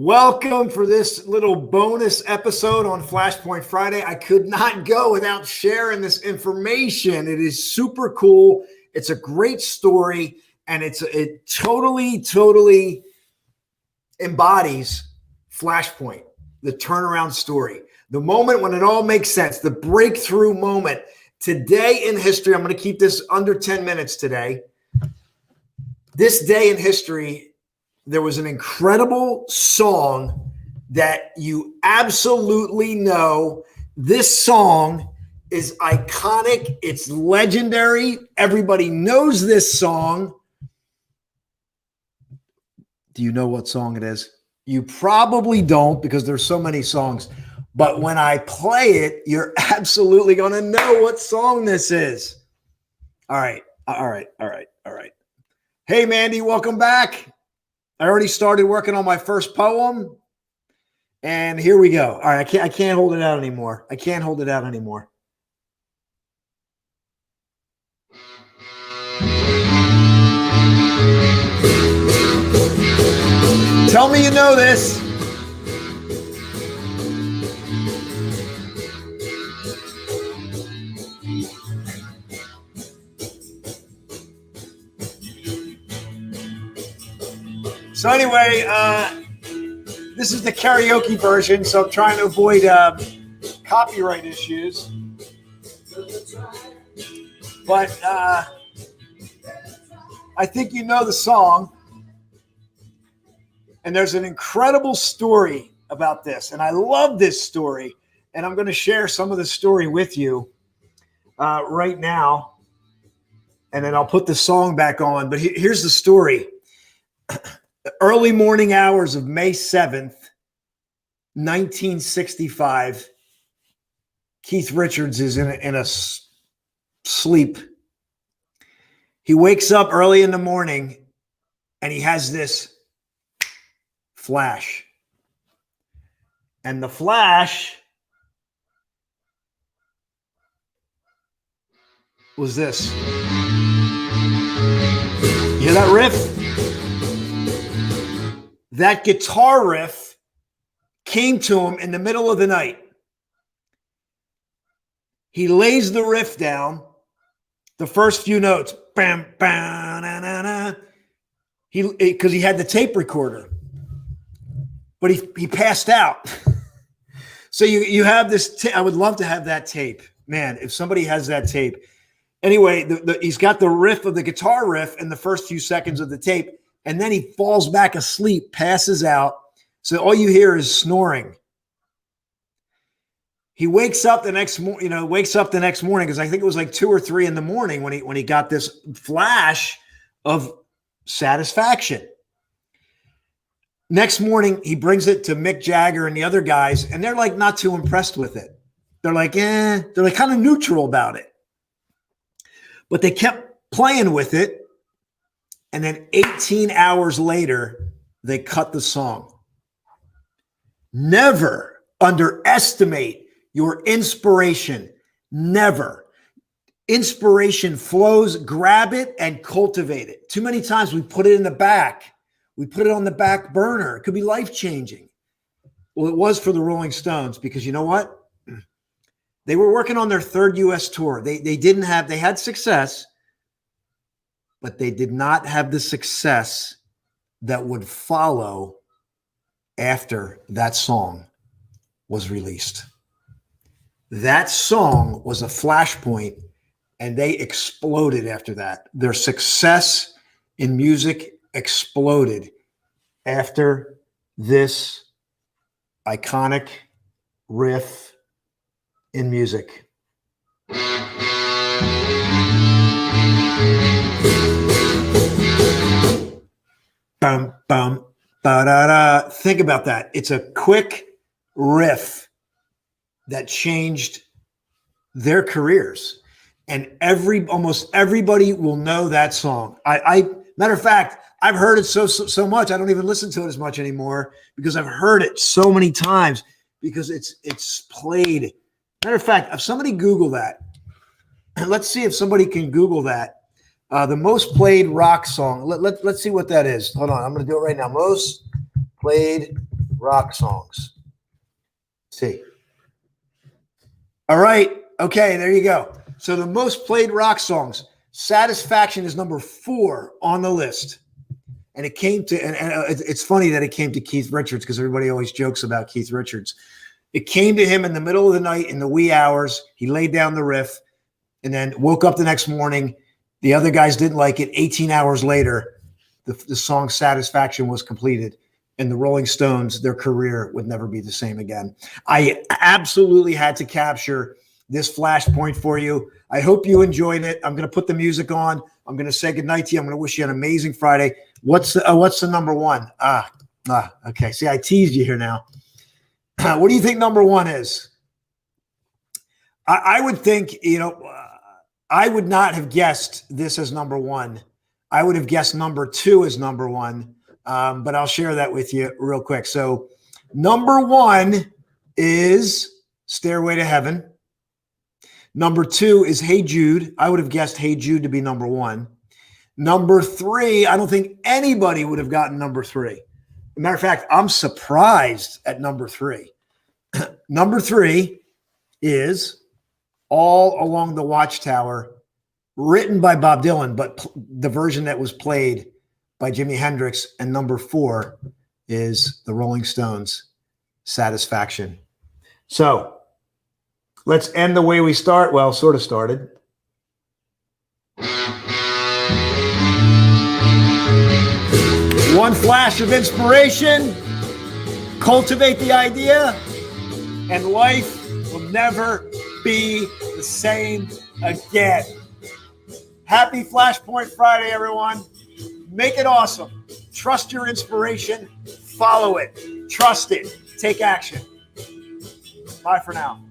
Welcome for this little bonus episode on Flashpoint Friday. I could not go without sharing this information. It is super cool. It's a great story, and it totally embodies Flashpoint, the turnaround story, the moment when it all makes sense, the breakthrough moment. Today in history, I'm going to keep this under 10 minutes today. This day in history, there was an incredible song that you absolutely know. This song is iconic. It's legendary. Everybody knows this song. Do you know what song it is? You probably don't, because there's so many songs. But when I play it, you're absolutely going to know what song this is. All right. Hey, Mandy, welcome back. I already started working on my first poem, and here we go. All right, I can't hold it out anymore. Tell me you know this. So anyway, this is the karaoke version, so I'm trying to avoid copyright issues. But I think you know the song, and there's an incredible story about this, and I love this story, and I'm going to share some of the story with you right now, and then I'll put the song back on. But here's the story. The early morning hours of May 7th, 1965, Keith Richards is in a sleep. He wakes up early in the morning and he has this flash. And the flash was this. You hear that riff? That guitar riff came to him in the middle of the night. He lays the riff down, the first few notes, bam, bam, na, na, na. Because he had the tape recorder, but he passed out. So you have this. I would love to have that tape, man. If somebody has that tape, anyway, he's got the riff of the guitar riff in the first few seconds of the tape. And then he falls back asleep, passes out. So all you hear is snoring. He wakes up the next morning, because I think it was like 2 or 3 in the morning when he got this flash of satisfaction. Next morning, he brings it to Mick Jagger and the other guys, and they're like not too impressed with it. They're like, they're like kind of neutral about it. But they kept playing with it. And then 18 hours later, they cut the song. Never underestimate your inspiration. Never. Inspiration flows, grab it and cultivate it. Too many times we put it in the back. We put it on the back burner. It could be life-changing. Well, it was for the Rolling Stones, because you know what? They were working on their 3rd U.S. tour. They had success, but they did not have the success that would follow after that song was released. That song was a flashpoint, and they exploded after that. Their success in music exploded after this iconic riff in music. Bum, bum, ba-da-da. Think about that. It's a quick riff that changed their careers. And almost everybody will know that song. Matter of fact, I've heard it so much, I don't even listen to it as much anymore, because I've heard it so many times, because it's played. Matter of fact, if somebody Google that, let's see if somebody can Google that. The most played rock song. Let's see what that is. Hold on. I'm going to do it right now. Most played rock songs. Let's see. All right. Okay, there you go. So the most played rock songs, Satisfaction is number 4 on the list. And it came to, and it's funny that it came to Keith Richards because everybody always jokes about Keith Richards. It came to him in the middle of the night in the wee hours. He laid down the riff and then woke up the next morning. The other guys didn't like it. 18 hours later, the song Satisfaction was completed. And the Rolling Stones, their career would never be the same again. I absolutely had to capture this Flashpoint for you. I hope you enjoyed it. I'm going to put the music on. I'm going to say goodnight to you. I'm going to wish you an amazing Friday. What's the number one? Okay. See, I teased you here now. What do you think number 1 is? I would think, I would not have guessed this as number 1. I would have guessed number 2 as number 1. But I'll share that with you real quick. So number 1 is Stairway to Heaven. Number 2 is Hey Jude. I would have guessed Hey Jude to be number 1. Number 3, I don't think anybody would have gotten number 3. As a matter of fact, I'm surprised at number 3. Number 3 is All Along the Watchtower, written by Bob Dylan, but the version that was played by Jimi Hendrix. And number 4 is the Rolling Stones, Satisfaction. So let's end the way we start. Well, sort of started. One flash of inspiration, cultivate the idea, and life will never be the same again. Happy Flashpoint Friday, everyone. Make it awesome. Trust your inspiration. Follow it. Trust it. Take action. Bye for now.